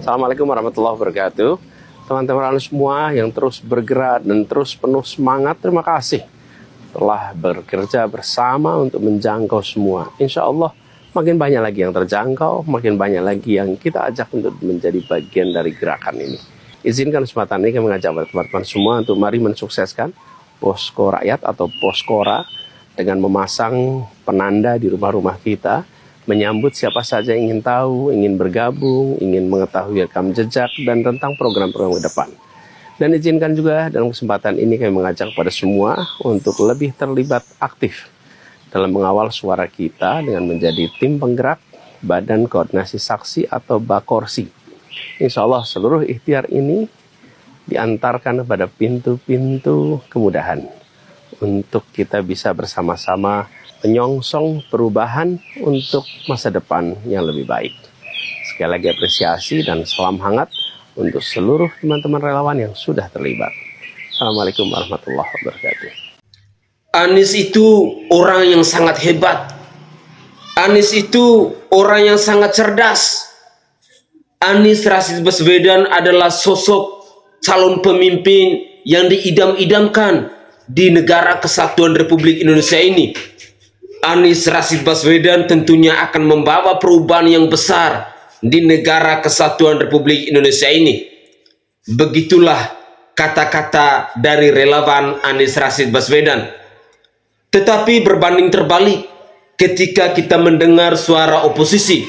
Assalamualaikum warahmatullahi wabarakatuh. Teman-teman semua yang terus bergerak dan terus penuh semangat, terima kasih telah bekerja bersama untuk menjangkau semua. Insya Allah makin banyak lagi yang terjangkau, makin banyak lagi yang kita ajak untuk menjadi bagian dari gerakan ini. Izinkan kesempatan ini kami mengajak teman-teman semua untuk mari mensukseskan Posko Rakyat atau Poskora dengan memasang penanda di rumah-rumah kita, menyambut siapa saja yang ingin tahu, ingin bergabung, ingin mengetahui rekam jejak, dan tentang program-program ke depan. Dan izinkan juga dalam kesempatan ini kami mengajak kepada semua untuk lebih terlibat aktif dalam mengawal suara kita dengan menjadi tim penggerak Badan Koordinasi Saksi atau Bakorsi. Insya Allah seluruh ikhtiar ini diantarkan kepada pintu-pintu kemudahan untuk kita bisa bersama-sama menyongsong perubahan untuk masa depan yang lebih baik. Sekali lagi apresiasi dan salam hangat untuk seluruh teman-teman relawan yang sudah terlibat. Assalamualaikum warahmatullahi wabarakatuh. Anies itu orang yang sangat hebat. Anies itu orang yang sangat cerdas. Anies Rashid Baswedan adalah sosok calon pemimpin yang diidam-idamkan di negara kesatuan Republik Indonesia ini. Anies Rashid Baswedan tentunya akan membawa perubahan yang besar di negara kesatuan Republik Indonesia ini. Begitulah kata-kata dari relawan Anies Rashid Baswedan. Tetapi berbanding terbalik ketika kita mendengar suara oposisi.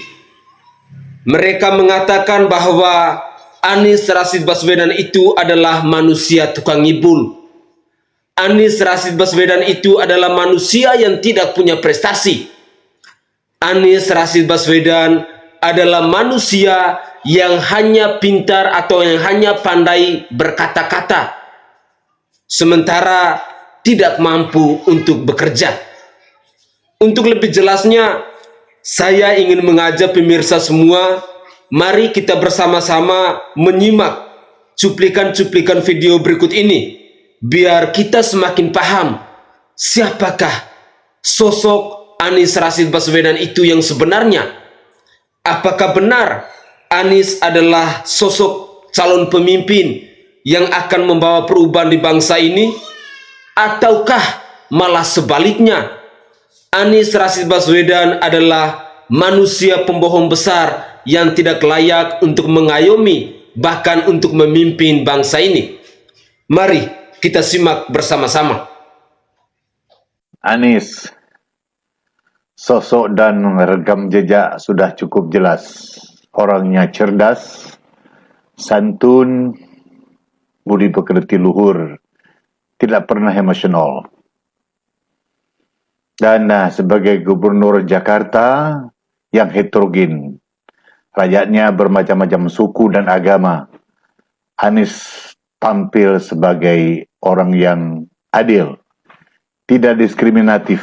Mereka mengatakan bahwa Anies Rashid Baswedan itu adalah manusia tukang ngibul. Anies Rashid Baswedan itu adalah manusia yang tidak punya prestasi. Anies Rashid Baswedan adalah manusia yang hanya pintar atau yang hanya pandai berkata-kata, sementara tidak mampu untuk bekerja. Untuk lebih jelasnya, saya ingin mengajak pemirsa semua, mari kita bersama-sama menyimak cuplikan-cuplikan video berikut ini, biar kita semakin paham siapakah sosok Anies Rashid Baswedan itu yang sebenarnya. Apakah benar Anies adalah sosok calon pemimpin yang akan membawa perubahan di bangsa ini? Ataukah malah sebaliknya, Anies Rashid Baswedan adalah manusia pembohong besar yang tidak layak untuk mengayomi, bahkan untuk memimpin bangsa ini? Mari kita simak bersama-sama. Anies, sosok dan rekam jejak sudah cukup jelas. Orangnya cerdas, santun, budi pekerti luhur, tidak pernah emosional. Dan sebagai gubernur Jakarta yang heterogen, rakyatnya bermacam-macam suku dan agama, Anies tampil sebagai orang yang adil, tidak diskriminatif,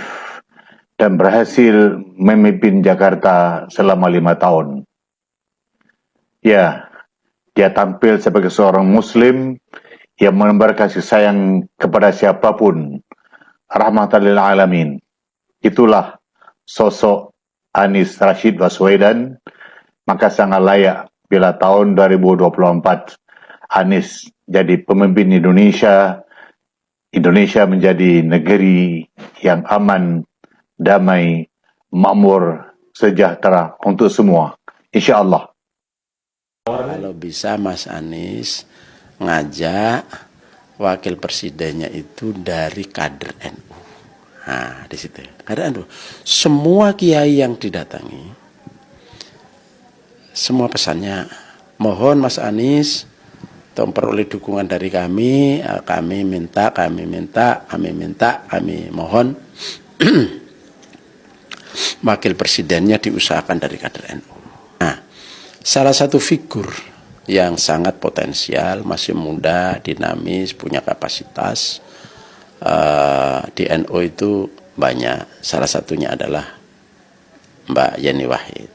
dan berhasil memimpin Jakarta selama 5 tahun. Ya, dia tampil sebagai seorang Muslim yang menebar kasih sayang kepada siapapun, rahmatan lil alamin. Itulah sosok Anies Rashid Baswedan, maka sangat layak bila tahun 2024 Anies jadi pemimpin Indonesia, Indonesia menjadi negeri yang aman, damai, makmur, sejahtera untuk semua. Insya Allah. Kalau bisa Mas Anies ngajak wakil presidennya itu dari kader NU. Nah, di situ. Kader NU. Semua kiai yang didatangi, semua pesannya, mohon Mas Anies memperoleh dukungan dari kami mohon wakil presidennya diusahakan dari kader NU. Nah, salah satu figur yang sangat potensial, masih muda, dinamis, punya kapasitas di NU itu banyak. Salah satunya adalah Mbak Yeni Wahid.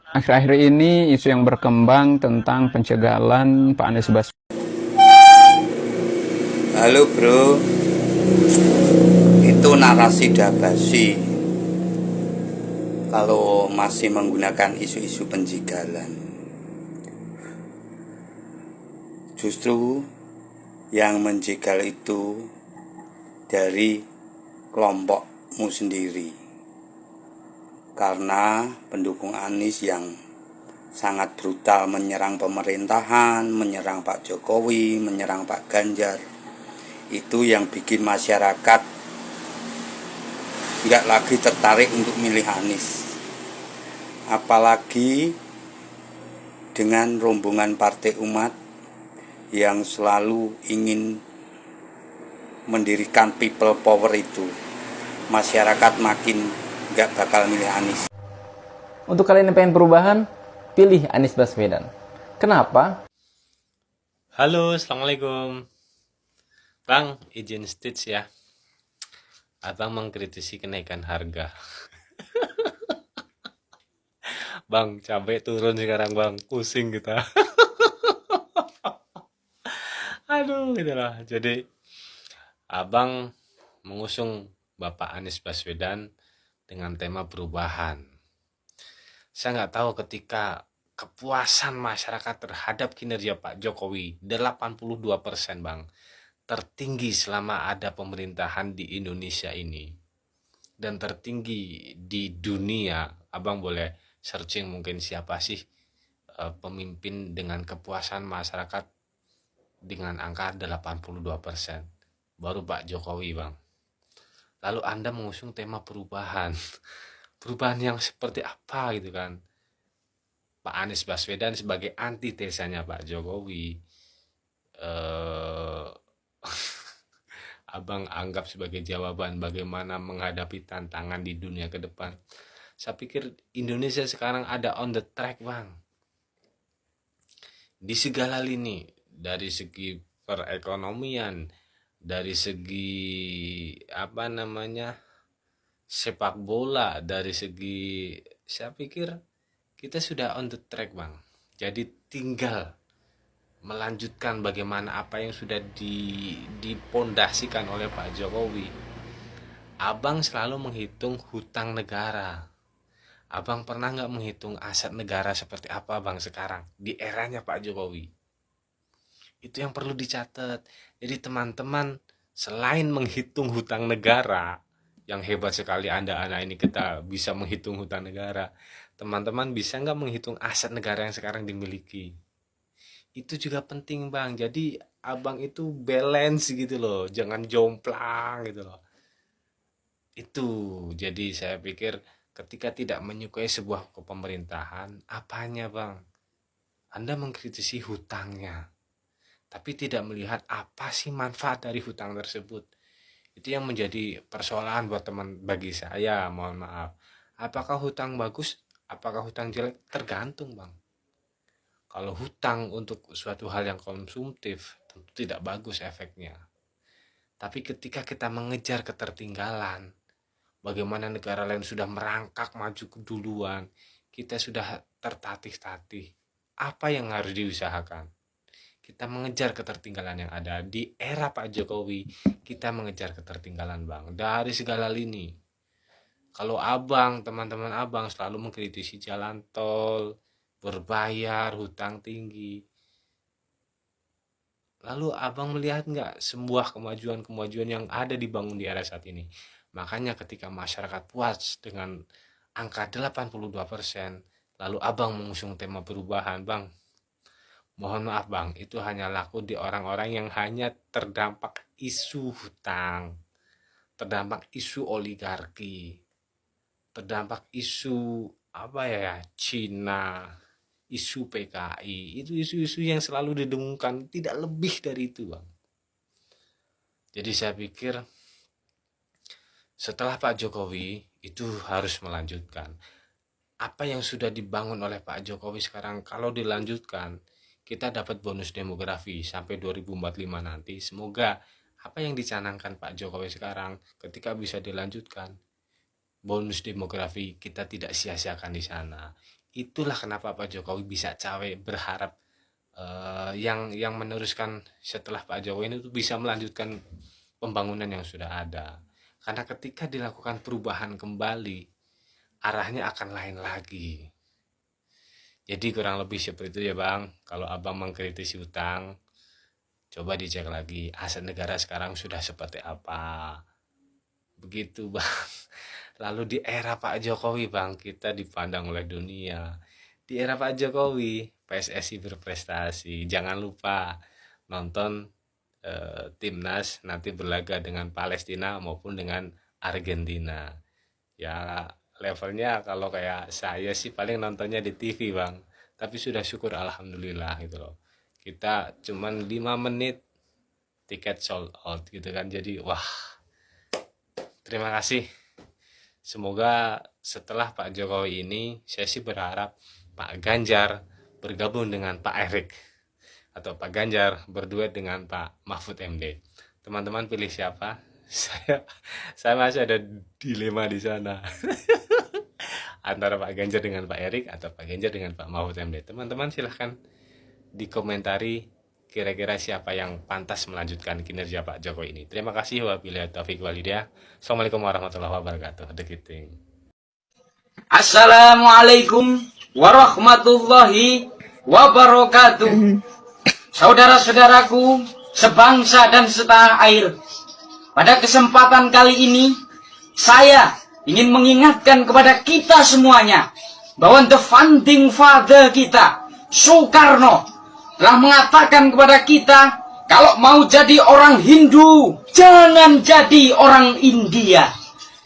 Akhir-akhir ini isu yang berkembang tentang pencegahan Pak Anies Baswedan. Halo bro, itu narasi basi kalau masih menggunakan isu-isu pencegahan. Justru yang menjegal itu dari kelompokmu sendiri. Karena pendukung Anies yang sangat brutal menyerang pemerintahan, menyerang Pak Jokowi, menyerang Pak Ganjar. Itu yang bikin masyarakat nggak lagi tertarik untuk milih Anies. Apalagi dengan rombongan Partai Umat yang selalu ingin mendirikan people power itu, masyarakat makin gak bakal milih Anies. Untuk kalian yang pengen perubahan, pilih Anies Baswedan. Kenapa? Halo, Assalamualaikum. Bang, izin stage ya. Abang mengkritisi kenaikan harga. Bang, cabai turun sekarang bang. Pusing kita. Aduh, gitulah. Jadi, abang mengusung Bapak Anies Baswedan dengan tema perubahan. Saya nggak tahu ketika kepuasan masyarakat terhadap kinerja Pak Jokowi 82% bang, tertinggi selama ada pemerintahan di Indonesia ini dan tertinggi di dunia. Abang boleh searching mungkin siapa sih pemimpin dengan kepuasan masyarakat dengan angka 82%, baru Pak Jokowi bang. Lalu Anda mengusung tema perubahan. Perubahan yang seperti apa gitu kan? Pak Anies Baswedan sebagai antitesanya Pak Jokowi, abang anggap sebagai jawaban bagaimana menghadapi tantangan di dunia ke depan. Saya pikir Indonesia sekarang ada on the track bang, di segala lini, dari segi perekonomian, dari segi sepak bola, dari segi, saya pikir kita sudah on the track bang. Jadi tinggal melanjutkan bagaimana apa yang sudah dipondasikan oleh Pak Jokowi. Abang selalu menghitung hutang negara. Abang pernah nggak menghitung aset negara seperti apa bang sekarang di eranya Pak Jokowi? Itu yang perlu dicatat. Jadi teman-teman, selain menghitung hutang negara, yang hebat sekali Anda anak ini kita bisa menghitung hutang negara, teman-teman bisa nggak menghitung aset negara yang sekarang dimiliki? Itu juga penting bang. Jadi abang itu balance gitu loh, jangan jomplang gitu loh. Itu jadi saya pikir ketika tidak menyukai sebuah pemerintahan, apanya bang? Anda mengkritisi hutangnya, tapi tidak melihat apa sih manfaat dari hutang tersebut. Itu yang menjadi persoalan buat teman, bagi saya, mohon maaf. Apakah hutang bagus, apakah hutang jelek? Tergantung bang. Kalau hutang untuk suatu hal yang konsumtif, tentu tidak bagus efeknya. Tapi ketika kita mengejar ketertinggalan, bagaimana negara lain sudah merangkak maju keduluan, kita sudah tertatih-tatih. Apa yang harus diusahakan? Kita mengejar ketertinggalan yang ada. Di era Pak Jokowi, kita mengejar ketertinggalan bang, dari segala lini. Kalau abang, teman-teman abang selalu mengkritisi jalan tol, berbayar, hutang tinggi. Lalu abang melihat nggak sebuah kemajuan-kemajuan yang ada dibangun di era saat ini? Makanya ketika masyarakat puas dengan angka 82%, lalu abang mengusung tema perubahan bang. Mohon maaf bang, itu hanya laku di orang-orang yang hanya terdampak isu hutang, terdampak isu oligarki, terdampak isu Cina, isu PKI. Itu isu-isu yang selalu didengungkan, tidak lebih dari itu bang. Jadi saya pikir setelah Pak Jokowi itu harus melanjutkan apa yang sudah dibangun oleh Pak Jokowi sekarang. Kalau dilanjutkan, kita dapat bonus demografi sampai 2045 nanti. Semoga apa yang dicanangkan Pak Jokowi sekarang ketika bisa dilanjutkan, bonus demografi kita tidak sia-siakan di sana. Itulah kenapa Pak Jokowi bisa cawe berharap yang meneruskan setelah Pak Jokowi itu bisa melanjutkan pembangunan yang sudah ada. Karena ketika dilakukan perubahan kembali, arahnya akan lain lagi. Jadi kurang lebih seperti itu ya bang. Kalau abang mengkritisi hutang, Coba dicek lagi aset negara sekarang sudah seperti apa. Begitu Bang. Lalu di era Pak Jokowi Bang, kita dipandang oleh dunia. Di era Pak Jokowi, PSSI berprestasi. Jangan lupa nonton timnas nanti berlaga dengan Palestina maupun dengan Argentina. Ya levelnya kalau kayak saya sih paling nontonnya di TV Bang. Tapi sudah syukur alhamdulillah gitu loh. Kita cuman 5 menit tiket sold out gitu kan. Jadi wah, terima kasih. Semoga setelah Pak Jokowi ini, saya sih berharap Pak Ganjar bergabung dengan Pak Erik. Atau Pak Ganjar berduet dengan Pak Mahfud MD. Teman-teman pilih siapa? Saya masih ada dilema di sana. Antara Pak Ganjar dengan Pak Erik atau Pak Ganjar dengan Pak Mahfud MD. Teman-teman silahkan dikomentari kira-kira siapa yang pantas melanjutkan kinerja Pak Jokowi ini. Terima kasih. Wabillahi taufiq walhidayah. Assalamualaikum warahmatullahi wabarakatuh. The Kiting. Assalamualaikum warahmatullahi wabarakatuh. Saudara-saudaraku sebangsa dan setanah air, pada kesempatan kali ini saya ingin mengingatkan kepada kita semuanya bahwa the founding father kita, Soekarno, telah mengatakan kepada kita, kalau mau jadi orang Hindu, jangan jadi orang India.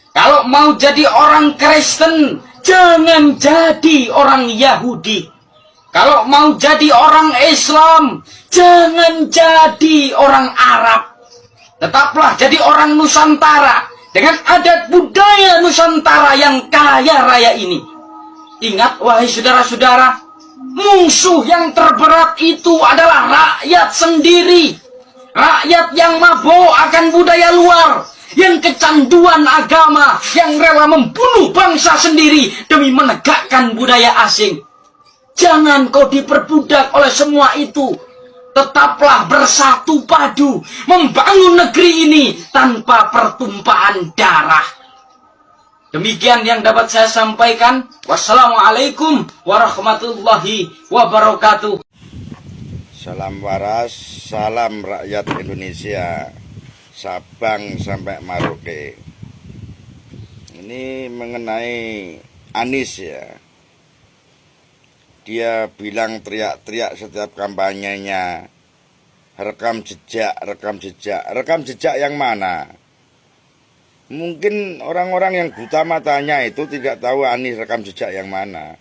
Kalau mau jadi orang Kristen, jangan jadi orang Yahudi. Kalau mau jadi orang Islam, jangan jadi orang Arab. Tetaplah jadi orang Nusantara dengan adat budaya Nusantara yang kaya raya ini. Ingat wahai saudara-saudara, musuh yang terberat itu adalah rakyat sendiri. Rakyat yang mabuk akan budaya luar, yang kecanduan agama, yang rela membunuh bangsa sendiri demi menegakkan budaya asing. Jangan kau diperbudak oleh semua itu. Tetaplah bersatu padu membangun negeri ini tanpa pertumpahan darah. Demikian yang dapat saya sampaikan. Wassalamualaikum warahmatullahi wabarakatuh. Salam waras, salam rakyat Indonesia, Sabang sampai Merauke. Ini mengenai Anies ya. Dia bilang teriak-teriak setiap kampanyenya, rekam jejak, rekam jejak. Rekam jejak yang mana? Mungkin orang-orang yang buta matanya itu tidak tahu Anies rekam jejak yang mana.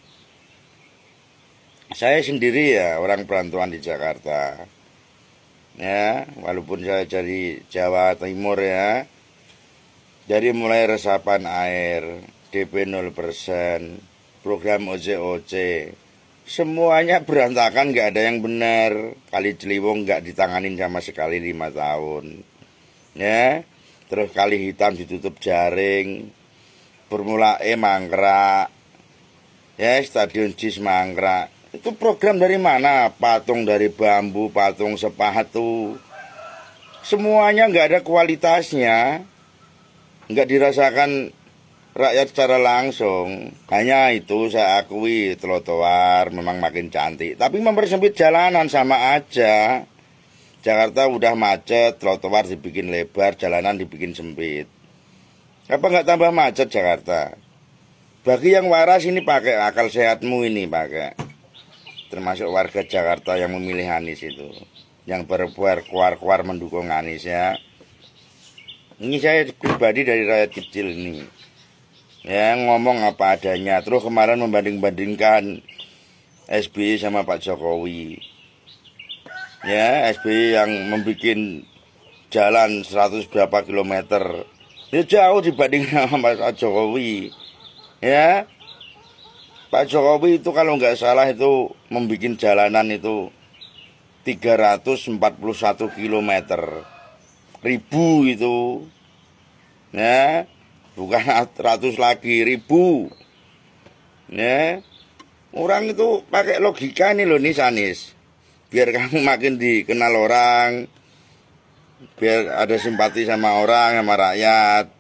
Saya sendiri ya orang perantauan di Jakarta. Ya, walaupun saya dari Jawa Timur ya. Dari mulai resapan air, DP 0%, program OJOJ, semuanya berantakan, nggak ada yang benar. Kali Ciliwung nggak ditanganin sama sekali 5 tahun. Ya, terus Kali Hitam ditutup jaring, Formula E mangkrak, ya Stadion JIS mangkrak. Itu program dari mana? Patung dari bambu, patung sepatu, semuanya nggak ada kualitasnya, nggak dirasakan rakyat secara langsung. Hanya itu saya akui, trotoar memang makin cantik, tapi mempersempit jalanan sama aja. Jakarta udah macet, trotoar dibikin lebar, jalanan dibikin sempit. Apa nggak tambah macet Jakarta? Bagi yang waras ini pakai akal sehatmu ini pakai. Termasuk warga Jakarta yang memilih Anies itu, yang berkuar-kuar mendukung Anies ya. Ini saya pribadi dari rakyat kecil ini. Ya, ngomong apa adanya. Terus kemarin membanding-bandingkan SBY sama Pak Jokowi. Ya, SBY yang membuat jalan 100 berapa kilometer, itu jauh dibanding sama Pak Jokowi. Ya, Pak Jokowi itu kalau nggak salah itu membuat jalanan itu 341 kilometer. Ribu itu. Ya, bukan ratus lagi, ribu. Ya, orang itu pakai logika ini loh Anies. Biar kamu makin dikenal orang, biar ada simpati sama orang, sama rakyat.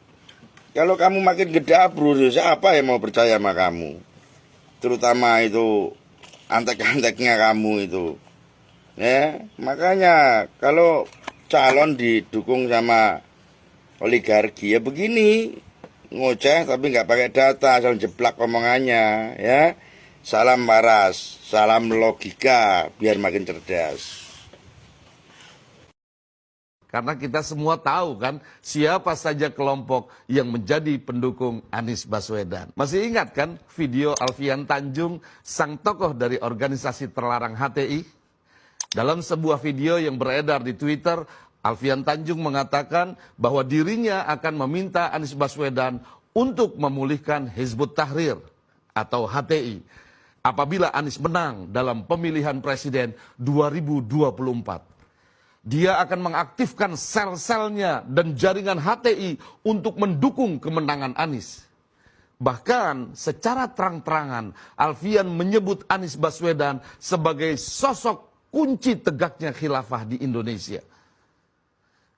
Kalau kamu makin gedabru, siapa yang mau percaya sama kamu? Terutama itu antek-anteknya kamu itu. Ya, makanya kalau calon didukung sama oligarki ya begini, ngoceh tapi nggak pakai data, asal jeplak omongannya, ya. Salam waras, salam logika, biar makin cerdas. Karena kita semua tahu kan siapa saja kelompok yang menjadi pendukung Anies Baswedan. Masih ingat kan video Alfian Tanjung, sang tokoh dari organisasi terlarang HTI? Dalam sebuah video yang beredar di Twitter, Alfian Tanjung mengatakan bahwa dirinya akan meminta Anies Baswedan untuk memulihkan Hizbut Tahrir atau HTI apabila Anies menang dalam pemilihan presiden 2024. Dia akan mengaktifkan sel-selnya dan jaringan HTI untuk mendukung kemenangan Anies. Bahkan secara terang-terangan Alfian menyebut Anies Baswedan sebagai sosok kunci tegaknya khilafah di Indonesia.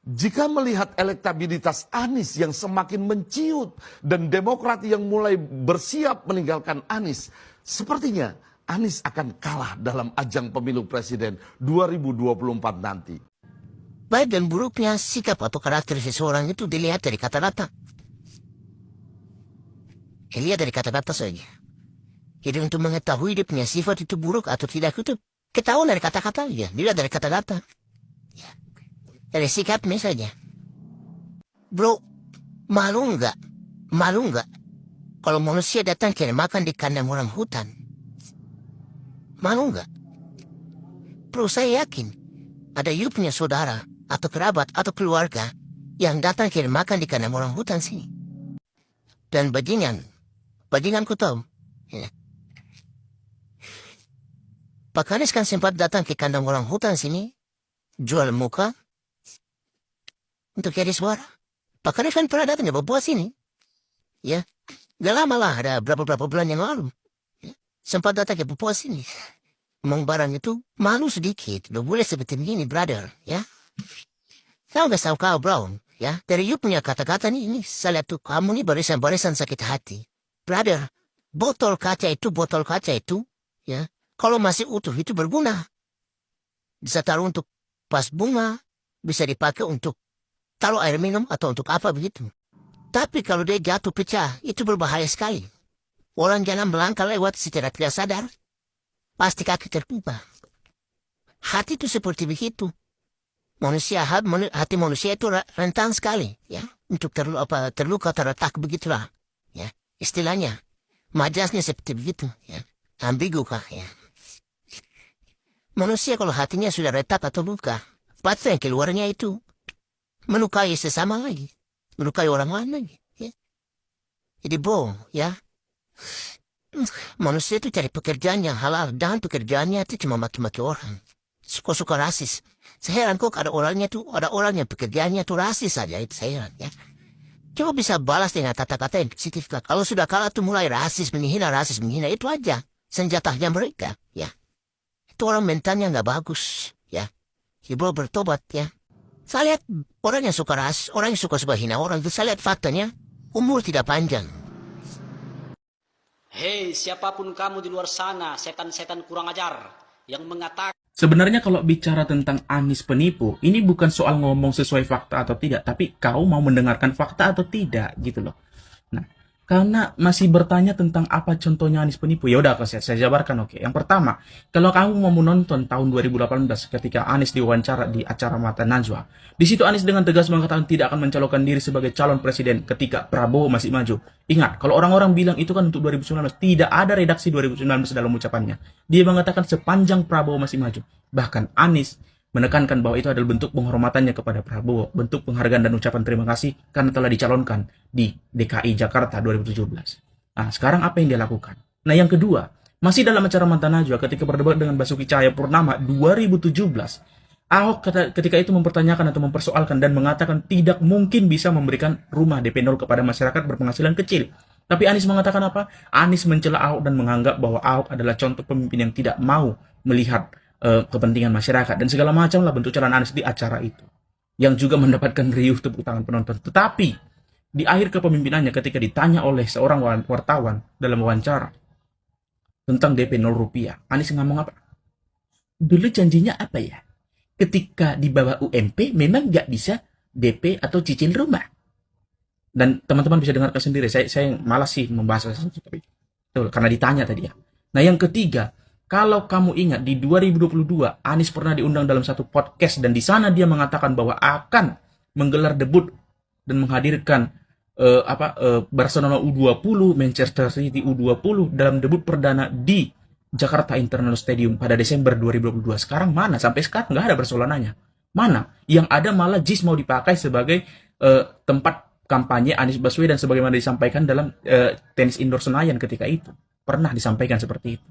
Jika melihat elektabilitas Anies yang semakin menciut dan Demokrat yang mulai bersiap meninggalkan Anies, sepertinya Anies akan kalah dalam ajang pemilu presiden 2024 nanti. Baik dan buruknya sikap atau karakter seseorang itu dilihat dari kata-kata. Lihat dari kata-kata saja. Jadi untuk mengetahui dia punya sifat itu buruk atau tidak itu ketahuan dari kata-kata ya. Dilihat dari kata-kata. Ya. Dari sikapnya saja. Bro, malu enggak? Malu enggak? Kalau manusia datang ke makan di kandang orang hutan. Malu enggak? Bro, saya yakin ada you punya saudara atau kerabat atau keluarga yang datang ke makan di kandang orang hutan sini. Dan bajingan ku tahu. Ya. Pak Anies kan sempat datang ke kandang orang hutan sini, jual muka untuk cari suara. Pak Anies kan pernah datang ke Papua sini. Ya, gak lama lah, ada berapa bulan yang lalu. Ya. Sempat datang ke Papua sini. Emang barang itu malu sedikit. Lo boleh seperti begini, brother. Ya. Kau gak tahu kau, bro. Ya. Dari you punya kata-kata nih, ini saya lihat tuh kamu nih barisan-barisan sakit hati. Brother, botol kaca itu, ya. Kalau masih utuh itu berguna. Bisa taruh untuk pas bunga, bisa dipakai untuk taruh air minum atau untuk apa begitu. Tapi kalau dia jatuh pecah, itu berbahaya sekali. Orang jalan melangkah lewat secara tidak sadar. Pasti kaki terluka. Hati itu seperti begitu. Hati manusia itu rentan sekali, ya, untuk terluka terletak begitulah, ya, istilahnya, majasnya seperti begitu, ya, ambigu kah, ya. Manusia kalau hatinya sudah retak atau luka, pasti yang keluarnya itu melukai sesama lagi, melukai orang lain lagi, ya. Jadi bohong, ya. Manusia itu cari pekerjaan yang halal dan pekerjaannya itu cuma maki-maki orang. Suka-suka rasis. Saya heran kok ada orang yang pekerjaannya itu rasis saja, itu saya heran, ya. Coba bisa balas dengan kata-kata yang positif. Kalau sudah kalah tuh mulai rasis menghina, itu aja senjatanya mereka, ya. Itu orang mentalnya nggak bagus, ya. Bro bertobat, ya. Saya lihat orang yang suka rasis, orang yang suka hina orang itu, saya lihat faktanya umur tidak panjang. Hei, siapapun kamu di luar sana, setan-setan kurang ajar yang mengatakan. Sebenarnya kalau bicara tentang Anies penipu, ini bukan soal ngomong sesuai fakta atau tidak, tapi kau mau mendengarkan fakta atau tidak, gitu loh. Nah, karena masih bertanya tentang apa contohnya Anies penipu, ya udah saya jabarkan, oke. Yang pertama, kalau kamu mau menonton tahun 2018 ketika Anies diwawancara di acara Mata Najwa, di situ Anies dengan tegas mengatakan tidak akan mencalonkan diri sebagai calon presiden ketika Prabowo masih maju. Ingat, kalau orang-orang bilang itu kan untuk 2019, tidak ada redaksi 2019 dalam ucapannya. Dia mengatakan sepanjang Prabowo masih maju. Bahkan Anies menekankan bahwa itu adalah bentuk penghormatannya kepada Prabowo, bentuk penghargaan dan ucapan terima kasih karena telah dicalonkan di DKI Jakarta 2017. Nah, sekarang apa yang dia lakukan? Nah, yang kedua, masih dalam acara Mata Najwa ketika berdebat dengan Basuki Cahayapurnama 2017, Ahok ketika itu mempertanyakan atau mempersoalkan dan mengatakan tidak mungkin bisa memberikan rumah DP 0 kepada masyarakat berpenghasilan kecil. Tapi Anies mengatakan apa? Anies mencela Ahok dan menganggap bahwa Ahok adalah contoh pemimpin yang tidak mau melihat kepentingan masyarakat dan segala macam lah bentuk celaan Anies di acara itu, yang juga mendapatkan riuh tepuk tangan penonton. Tetapi di akhir kepemimpinannya ketika ditanya oleh seorang wartawan dalam wawancara tentang DP 0 rupiah, Anies ngomong apa? dulu janjinya apa ya? Ketika di bawah UMP memang nggak bisa DP atau cicil rumah. Dan teman-teman bisa dengarkan sendiri. Saya malas sih membahas itu, tapi betul, karena ditanya tadi ya. Nah, yang ketiga, kalau kamu ingat di 2022 Anies pernah diundang dalam satu podcast dan di sana dia mengatakan bahwa akan menggelar debut dan menghadirkan Barcelona U20, Manchester City U20 dalam debut perdana di Jakarta International Stadium pada Desember 2022. Sekarang mana? Sampai sekarang nggak ada Barcelonanya. Mana? Yang ada malah JIS mau dipakai sebagai tempat kampanye Anies Baswedan sebagaimana disampaikan dalam tenis indoor Senayan ketika itu. Pernah disampaikan seperti itu.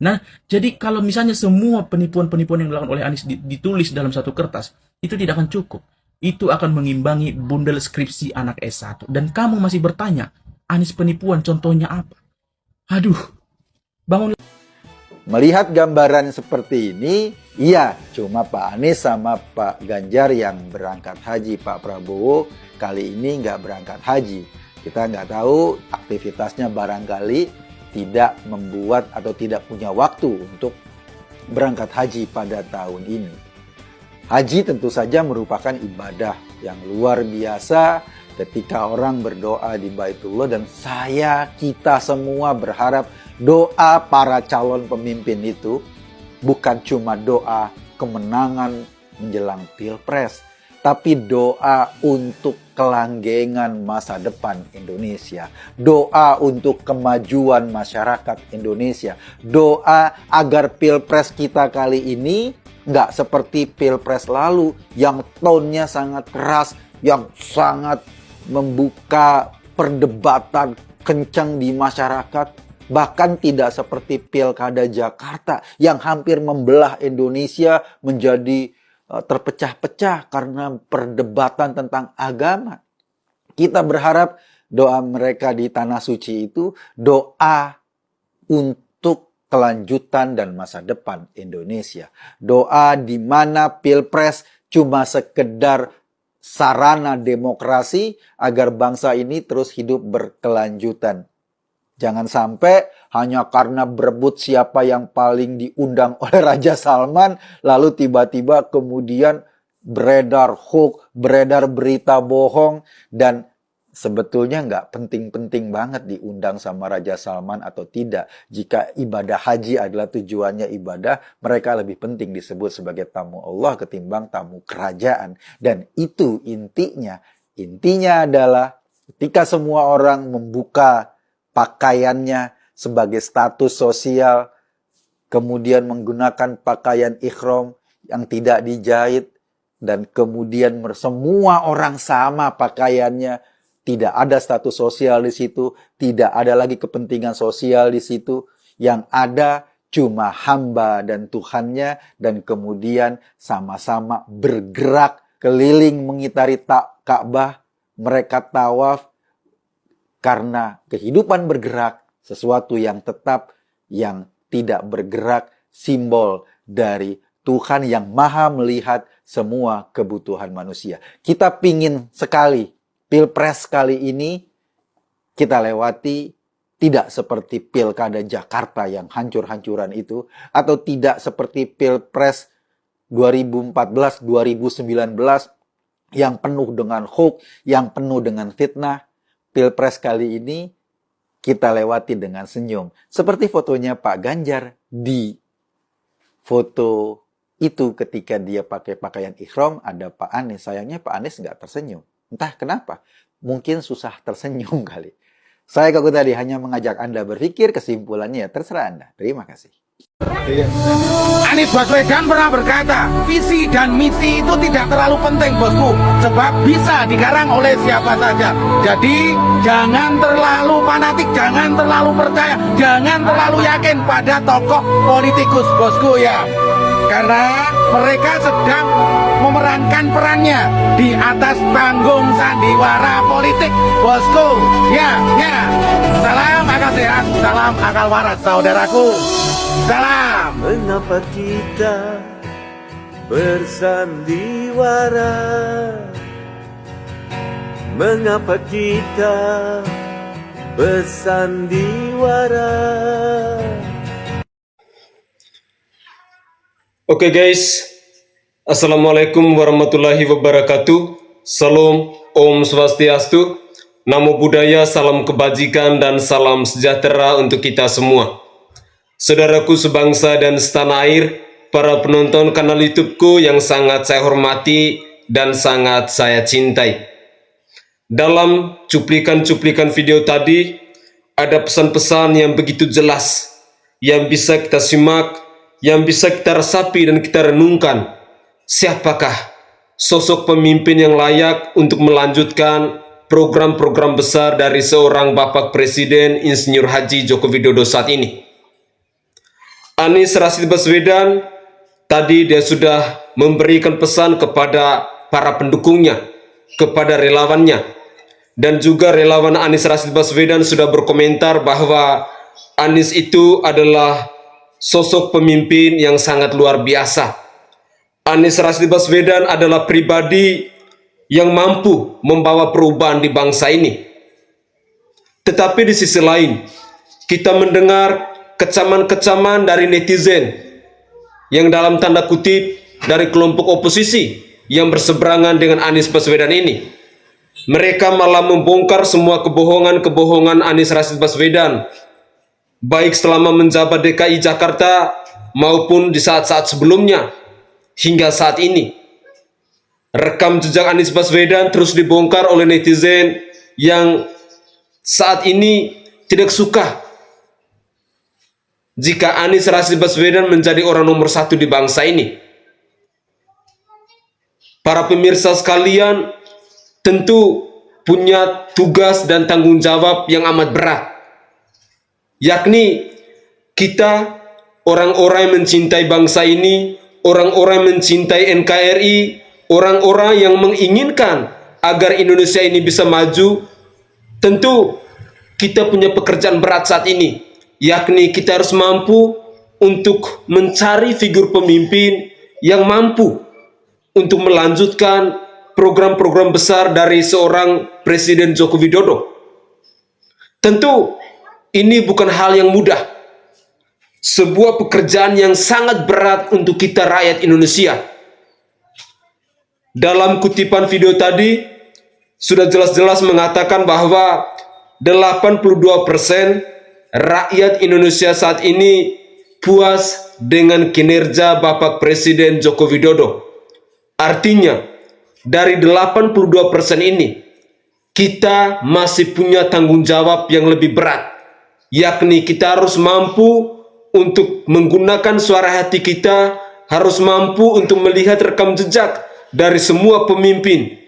Nah, jadi kalau misalnya semua penipuan-penipuan yang dilakukan oleh Anies ditulis dalam satu kertas, itu tidak akan cukup. Itu akan mengimbangi bundel skripsi anak S1. Dan kamu masih bertanya, Anies penipuan contohnya apa? Aduh, bangun. Melihat gambaran seperti ini, iya, cuma Pak Anies sama Pak Ganjar yang berangkat haji. Pak Prabowo kali ini nggak berangkat haji. Kita nggak tahu, aktivitasnya barangkali tidak membuat atau tidak punya waktu untuk berangkat haji pada tahun ini. Haji tentu saja merupakan ibadah yang luar biasa ketika orang berdoa di Baitullah, dan kita semua berharap doa para calon pemimpin itu bukan cuma doa kemenangan menjelang Pilpres, tapi doa untuk kelanggengan masa depan Indonesia, doa untuk kemajuan masyarakat Indonesia, doa agar Pilpres kita kali ini nggak seperti Pilpres lalu yang tone-nya sangat keras, yang sangat membuka perdebatan kencang di masyarakat, bahkan tidak seperti Pilkada Jakarta yang hampir membelah Indonesia menjadi terpecah-pecah karena perdebatan tentang agama. Kita berharap doa mereka di Tanah Suci itu doa untuk kelanjutan dan masa depan Indonesia. Doa di mana Pilpres cuma sekedar sarana demokrasi agar bangsa ini terus hidup berkelanjutan. Jangan sampai hanya karena berebut siapa yang paling diundang oleh Raja Salman, lalu tiba-tiba kemudian beredar hoax, beredar berita bohong, dan sebetulnya nggak penting-penting banget diundang sama Raja Salman atau tidak. Jika ibadah haji adalah tujuannya ibadah, mereka lebih penting disebut sebagai tamu Allah ketimbang tamu kerajaan. Dan itu intinya. Intinya adalah ketika semua orang membuka pakaiannya sebagai status sosial, kemudian menggunakan pakaian ihram yang tidak dijahit, dan kemudian semua orang sama pakaiannya, tidak ada status sosial di situ, tidak ada lagi kepentingan sosial di situ, yang ada cuma hamba dan Tuhannya, dan kemudian sama-sama bergerak keliling mengitari Ka'bah, mereka tawaf. Karena kehidupan bergerak, sesuatu yang tetap, yang tidak bergerak, simbol dari Tuhan yang maha melihat semua kebutuhan manusia. Kita pingin sekali Pilpres kali ini kita lewati tidak seperti Pilkada Jakarta yang hancur-hancuran itu, atau tidak seperti Pilpres 2014, 2019 yang penuh dengan hoax, yang penuh dengan fitnah. Pilpres kali ini kita lewati dengan senyum. Seperti fotonya Pak Ganjar di foto itu ketika dia pakai pakaian ihram, ada Pak Anies. Sayangnya Pak Anies nggak tersenyum. Entah kenapa. Mungkin susah tersenyum kali. Saya Kak tadi hanya mengajak Anda berpikir, kesimpulannya ya terserah Anda. Terima kasih. Anies Baswedan pernah berkata, visi dan misi itu tidak terlalu penting bosku, sebab bisa digarang oleh siapa saja. Jadi jangan terlalu fanatik, jangan terlalu percaya, jangan terlalu yakin pada tokoh politikus bosku ya. Karena mereka sedang memerankan perannya di atas panggung sandiwara politik bosku. Ya. Salam akal sehat, salam akal waras saudaraku. Salam. Mengapa kita bersandiwara? Mengapa kita bersandiwara? Oke guys, Assalamualaikum warahmatullahi wabarakatuh. Salam, Om Swastiastu, Namo Buddhaya, salam kebajikan dan salam sejahtera untuk kita semua. Saudaraku sebangsa dan setanah air, para penonton kanal YouTubeku yang sangat saya hormati dan sangat saya cintai. Dalam cuplikan-cuplikan video tadi, ada pesan-pesan yang begitu jelas, yang bisa kita simak, yang bisa kita resapi dan kita renungkan. Siapakah sosok pemimpin yang layak untuk melanjutkan program-program besar dari seorang Bapak Presiden Insinyur Haji Joko Widodo saat ini? Anies Rashid Baswedan tadi dia sudah memberikan pesan kepada para pendukungnya, kepada relawannya, dan juga relawan Anies Rashid Baswedan sudah berkomentar bahwa Anies itu adalah sosok pemimpin yang sangat luar biasa. Anies Rashid Baswedan adalah pribadi yang mampu membawa perubahan di bangsa ini. Tetapi di sisi lain, kita mendengar kecaman-kecaman dari netizen yang dalam tanda kutip dari kelompok oposisi yang berseberangan dengan Anies Baswedan ini. Mereka malah membongkar semua kebohongan-kebohongan Anies Rashid Baswedan, baik selama menjabat DKI Jakarta maupun di saat-saat sebelumnya hingga saat ini. Rekam jejak Anies Baswedan terus dibongkar oleh netizen yang saat ini tidak suka jika Anies Rashid Baswedan menjadi orang nomor 1 di bangsa ini. Para pemirsa sekalian tentu punya tugas dan tanggung jawab yang amat berat, yakni kita orang-orang yang mencintai bangsa ini, orang-orang yang mencintai NKRI, orang-orang yang menginginkan agar Indonesia ini bisa maju. Tentu kita punya pekerjaan berat saat ini, yakni kita harus mampu untuk mencari figur pemimpin yang mampu untuk melanjutkan program-program besar dari seorang Presiden Joko Widodo. Tentu ini bukan hal yang mudah, sebuah pekerjaan yang sangat berat untuk kita rakyat Indonesia. Dalam kutipan video tadi sudah jelas-jelas mengatakan bahwa 82% rakyat Indonesia saat ini puas dengan kinerja Bapak Presiden Joko Widodo. Artinya dari 82% ini kita masih punya tanggung jawab yang lebih berat, yakni kita harus mampu untuk menggunakan suara hati kita, harus mampu untuk melihat rekam jejak dari semua pemimpin,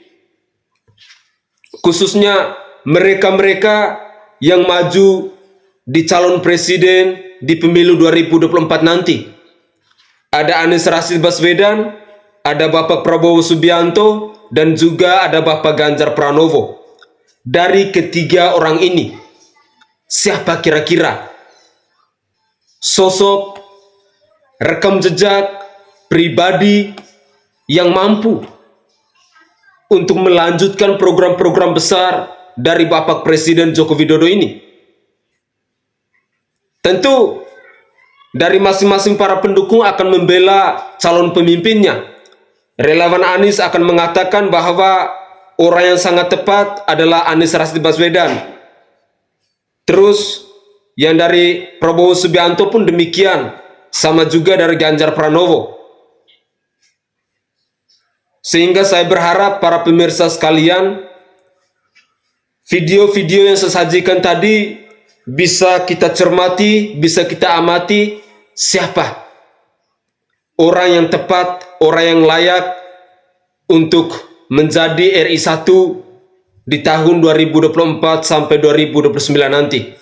khususnya mereka-mereka yang maju di calon presiden di pemilu 2024 nanti. Ada Anies Rashid Baswedan, ada Bapak Prabowo Subianto, dan juga ada Bapak Ganjar Pranowo. Dari ketiga orang ini, siapa kira-kira sosok rekam jejak pribadi yang mampu untuk melanjutkan program-program besar dari Bapak Presiden Joko Widodo ini? Tentu dari masing-masing para pendukung akan membela calon pemimpinnya. Relawan Anies akan mengatakan bahwa orang yang sangat tepat adalah Anies Rashid Baswedan. Terus yang dari Prabowo Subianto pun demikian, sama juga dari Ganjar Pranowo. Sehingga saya berharap para pemirsa sekalian, video-video yang saya sajikan tadi bisa kita cermati, bisa kita amati siapa orang yang tepat, orang yang layak untuk menjadi RI 1 di tahun 2024 sampai 2029 nanti.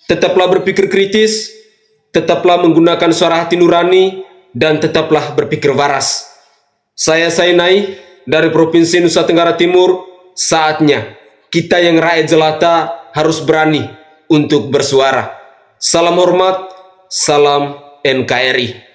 Tetaplah berpikir kritis, tetaplah menggunakan suara hati nurani, dan tetaplah berpikir waras. Saya Sainai dari Provinsi Nusa Tenggara Timur. Saatnya kita yang rakyat jelata harus berani untuk bersuara. Salam hormat, salam NKRI.